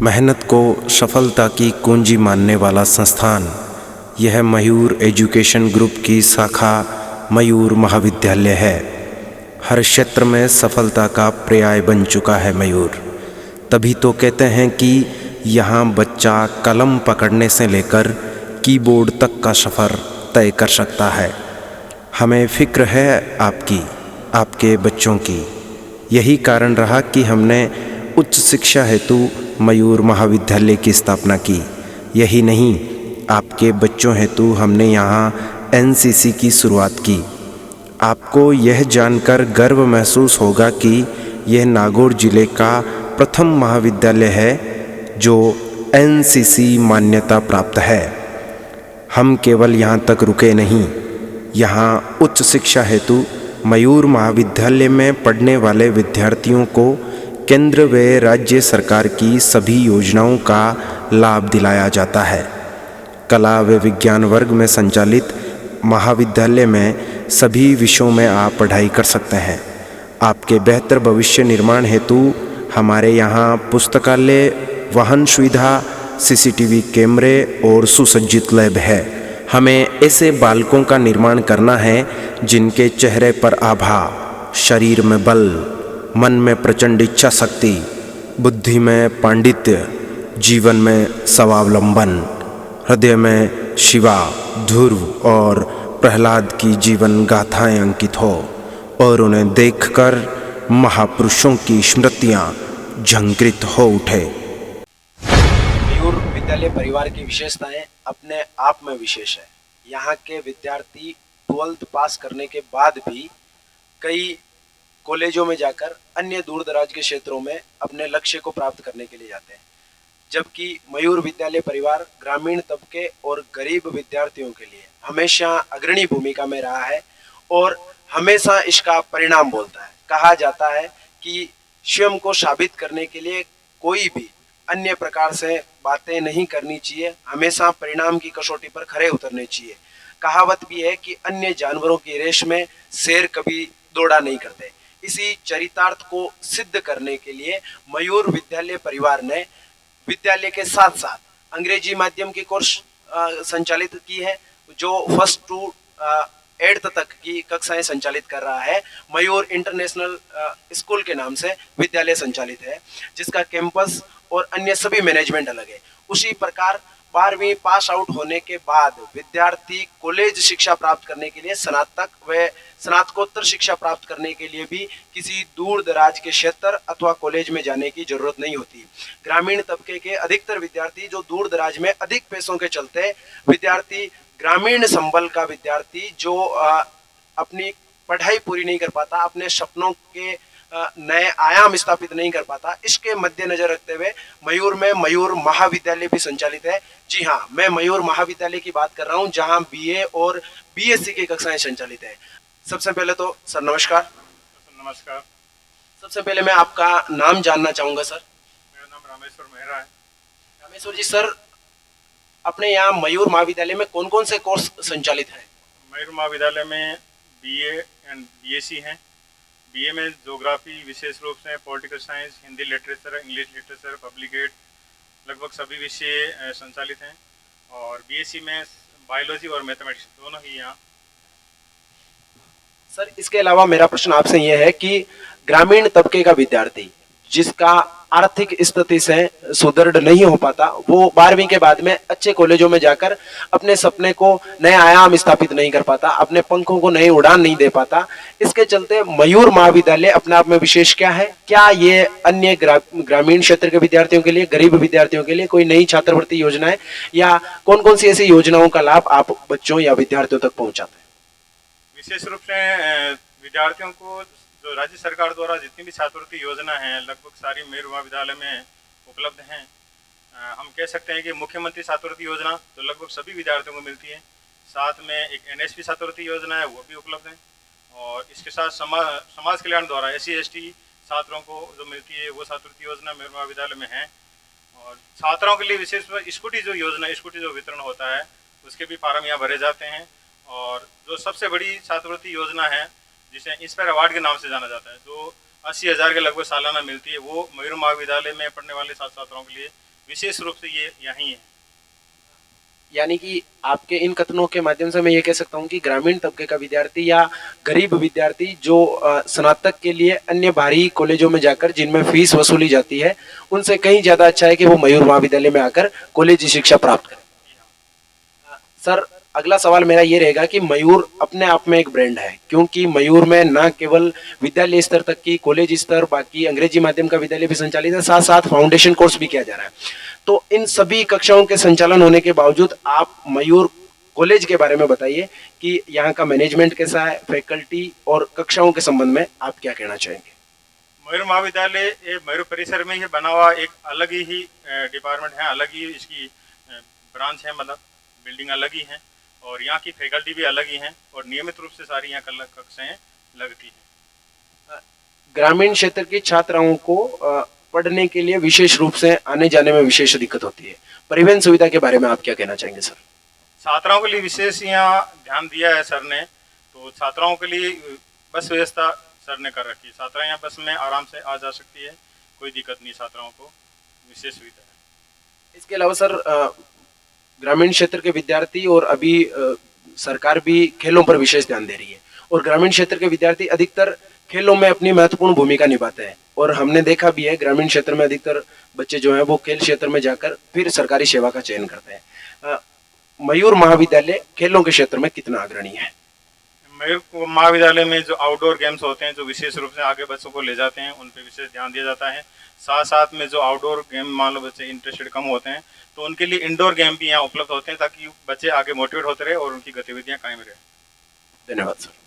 मेहनत को सफलता की कुंजी मानने वाला संस्थान यह मयूर एजुकेशन ग्रुप की शाखा मयूर महाविद्यालय है। हर क्षेत्र में सफलता का पर्याय बन चुका है मयूर। तभी तो कहते हैं कि यहाँ बच्चा कलम पकड़ने से लेकर कीबोर्ड तक का सफ़र तय कर सकता है। हमें फ़िक्र है आपकी, आपके बच्चों की। यही कारण रहा कि हमने उच्च शिक्षा हेतु मयूर महाविद्यालय की स्थापना की। यही नहीं, आपके बच्चों हेतु हमने यहाँ एनसीसी की शुरुआत की। आपको यह जानकर गर्व महसूस होगा कि यह नागौर जिले का प्रथम महाविद्यालय है जो एनसीसी मान्यता प्राप्त है। हम केवल यहाँ तक रुके नहीं, यहाँ उच्च शिक्षा हेतु मयूर महाविद्यालय में पढ़ने वाले विद्यार्थियों को केंद्र व राज्य सरकार की सभी योजनाओं का लाभ दिलाया जाता है। कला व विज्ञान वर्ग में संचालित महाविद्यालय में सभी विषयों में आप पढ़ाई कर सकते हैं। आपके बेहतर भविष्य निर्माण हेतु हमारे यहाँ पुस्तकालय, वाहन सुविधा, सीसीटीवी कैमरे और सुसज्जित लैब है। हमें ऐसे बालकों का निर्माण करना है जिनके चेहरे पर आभा, शरीर में बल, मन में प्रचंड इच्छा शक्ति, बुद्धि में पांडित्य, जीवन में स्वावलंबन, हृदय में शिवा, ध्रुव और प्रहलाद की जीवन गाथाएं अंकित हो और उन्हें देखकर महापुरुषों की स्मृतियां झंकृत हो उठे। मयूर विद्यालय परिवार की विशेषताएं अपने आप में विशेष है। यहाँ के विद्यार्थी 12th पास करने के बाद भी कई कॉलेजों में जाकर अन्य दूर दराज के क्षेत्रों में अपने लक्ष्य को प्राप्त करने के लिए जाते हैं, जबकि मयूर विद्यालय परिवार ग्रामीण तबके और गरीब विद्यार्थियों के लिए हमेशा अग्रणी भूमिका में रहा है और हमेशा इसका परिणाम बोलता है। कहा जाता है कि स्वयं को साबित करने के लिए कोई भी अन्य प्रकार से बातें नहीं करनी चाहिए, हमेशा परिणाम की कसौटी पर खरे उतरने चाहिए। कहावत भी है कि अन्य जानवरों की रेस में शेर कभी दौड़ा नहीं करते। इसी चरितार्थ को सिद्ध करने के लिए मयूर विद्यालय परिवार ने विद्यालय के साथ साथ अंग्रेजी माध्यम की कोर्स संचालित की है, जो 1st to 8th तक की कक्षाएं संचालित कर रहा है। मयूर इंटरनेशनल स्कूल के नाम से विद्यालय संचालित है, जिसका कैंपस और अन्य सभी मैनेजमेंट अलग है। उसी प्रकार 12वीं पास आउट होने के बाद विद्यार्थी कॉलेज शिक्षा प्राप्त करने के लिए, स्नातक व स्नातकोत्तर शिक्षा प्राप्त करने के लिए भी किसी दूर दराज के क्षेत्र अथवा कॉलेज में जाने की जरूरत नहीं होती। ग्रामीण तबके के अधिकतर विद्यार्थी जो दूर दराज में अधिक पैसों के चलते विद्यार्थी, ग्रामीण संबल का विद्यार्थी जो अपनी पढ़ाई पूरी नहीं कर पाता, अपने सपनों के नए आयाम स्थापित नहीं कर पाता, इसके मद्देनजर रखते हुए मयूर में मयूर महाविद्यालय भी संचालित है। जी हाँ, मैं मयूर महाविद्यालय की बात कर रहा हूँ, जहाँ बीए और बीएससी की कक्षाएं संचालित है। सबसे पहले तो सर नमस्कार। नमस्कार। सबसे पहले मैं आपका नाम जानना चाहूँगा सर। मेरा नाम रामेश्वर मेहरा है। रामेश्वर जी, सर अपने यहाँ मयूर महाविद्यालय में कौन कौन से कोर्स संचालित है? मयूर महाविद्यालय में बीए एंड बीएससी हैं। बीए में ज्योग्राफी, विशेष रूप से political science, Hindi literature, English literature, public ad, लगभग सभी विषय संचालित हैं। और बीएससी में बायोलॉजी और मैथमेटिक्स दोनों ही यहाँ। सर इसके अलावा मेरा प्रश्न आपसे यह है कि ग्रामीण तबके का विद्यार्थी जिसका आर्थिक स्थिति से सुदृढ़ नहीं हो पाता, वो 12वीं के बाद में अच्छे कॉलेजों में जाकर अपने सपने को नए आयाम स्थापित नहीं कर पाता, अपने पंखों को नई उड़ान नहीं दे पाता। इसके चलते मयूर महाविद्यालय अपने आप में विशेष क्या है? क्या ये अन्य ग्रामीण क्षेत्र के विद्यार्थियों के लिए, गरीब विद्यार्थियों के लिए कोई नई छात्रवृत्ति योजना है, या कौन कौन सी ऐसी योजनाओं का लाभ आप बच्चों या विद्यार्थियों तक पहुंचाते हैं? विशेष रूप से विद्यार्थियों को जो राज्य सरकार द्वारा जितनी भी छात्रवृत्ति योजना है लगभग सारी मयूर महाविद्यालय में उपलब्ध हैं। हम कह सकते हैं कि मुख्यमंत्री छात्रवृत्ति योजना जो लगभग सभी विद्यार्थियों को मिलती है, साथ में एक NSP छात्रवृत्ति योजना है वो भी उपलब्ध है, और इसके साथ समाज कल्याण द्वारा SC/ST छात्रों को जो मिलती है वो छात्रवृत्ति योजना मयूर महाविद्यालय में है। और छात्राओं के लिए विशेष स्कूटी जो योजना, स्कूटी जो वितरण होता है उसके भी फार्म यहाँ भरे जाते हैं। और जो सबसे बड़ी छात्रवृत्ति योजना है जिसे इंस्पायर अवार्ड के नाम से जाना जाता है, जो 80,000 के लगभग सालाना मिलती है, वो मयूर महाविद्यालय में पढ़ने वाले छात्र छात्राओं के लिए विशेष रूप से ये यहीं है। यानी कि आपके इन कथनों के माध्यम से मैं ये कह सकता हूँ कि ग्रामीण तबके का विद्यार्थी या गरीब विद्यार्थी जो स्नातक के लिए अन्य बाहरी कॉलेजों में जाकर जिनमें फीस वसूली जाती है, उनसे कहीं ज्यादा अच्छा है कि वो मयूर महाविद्यालय में आकर कॉलेज शिक्षा प्राप्त करें। सर, अगला सवाल मेरा ये रहेगा कि मयूर अपने आप में एक ब्रांड है, क्योंकि मयूर में न केवल विद्यालय स्तर तक की, कॉलेज स्तर, बाकी अंग्रेजी माध्यम का विद्यालय भी संचालित है, साथ साथ फाउंडेशन कोर्स भी किया जा रहा है। तो इन सभी कक्षाओं के संचालन होने के बावजूद आप मयूर कॉलेज के बारे में बताइए कि यहाँ का मैनेजमेंट कैसा है, फैकल्टी और कक्षाओं के संबंध में आप क्या कहना चाहेंगे? मयूर महाविद्यालय मयूर परिसर में ही बना हुआ एक अलग ही डिपार्टमेंट है, अलग ही इसकी ब्रांच है, मतलब बिल्डिंग अलग ही है, और यहाँ की फैकल्टी भी अलग ही हैं, और नियमित रूप से सारी यहाँ कक्षाएं लगती हैं। ग्रामीण क्षेत्र की छात्राओं को पढ़ने के लिए विशेष रूप से आने जाने में विशेष दिक्कत होती है, परिवहन सुविधा के बारे में आप क्या कहना चाहेंगे सर? छात्राओं के लिए विशेष यहाँ ध्यान दिया है सर ने, तो छात्राओं के लिए बस व्यवस्था सर ने कर रखी है। छात्रा यहाँ बस में आराम से आ जा सकती है, कोई दिक्कत नहीं, छात्राओं को विशेष सुविधा है। इसके अलावा सर, ग्रामीण क्षेत्र के विद्यार्थी और अभी सरकार भी खेलों पर विशेष ध्यान दे रही है, और ग्रामीण क्षेत्र के विद्यार्थी अधिकतर खेलों में अपनी महत्वपूर्ण भूमिका निभाते हैं, और हमने देखा भी है ग्रामीण क्षेत्र में अधिकतर बच्चे जो हैं वो खेल क्षेत्र में जाकर फिर सरकारी सेवा का चयन करते हैं। मयूर महाविद्यालय खेलों के क्षेत्र में कितना अग्रणी है? मयूर महाविद्यालय में जो आउटडोर गेम्स होते हैं, जो विशेष रूप से आगे बच्चों को ले जाते हैं, उन पर विशेष ध्यान दिया जाता है। साथ साथ में जो आउटडोर गेम, मान लो बच्चे इंटरेस्टेड कम होते हैं, तो उनके लिए इंडोर गेम भी यहाँ उपलब्ध होते हैं, ताकि बच्चे आगे मोटिवेट होते रहे और उनकी गतिविधियाँ कायम रहे। धन्यवाद सर।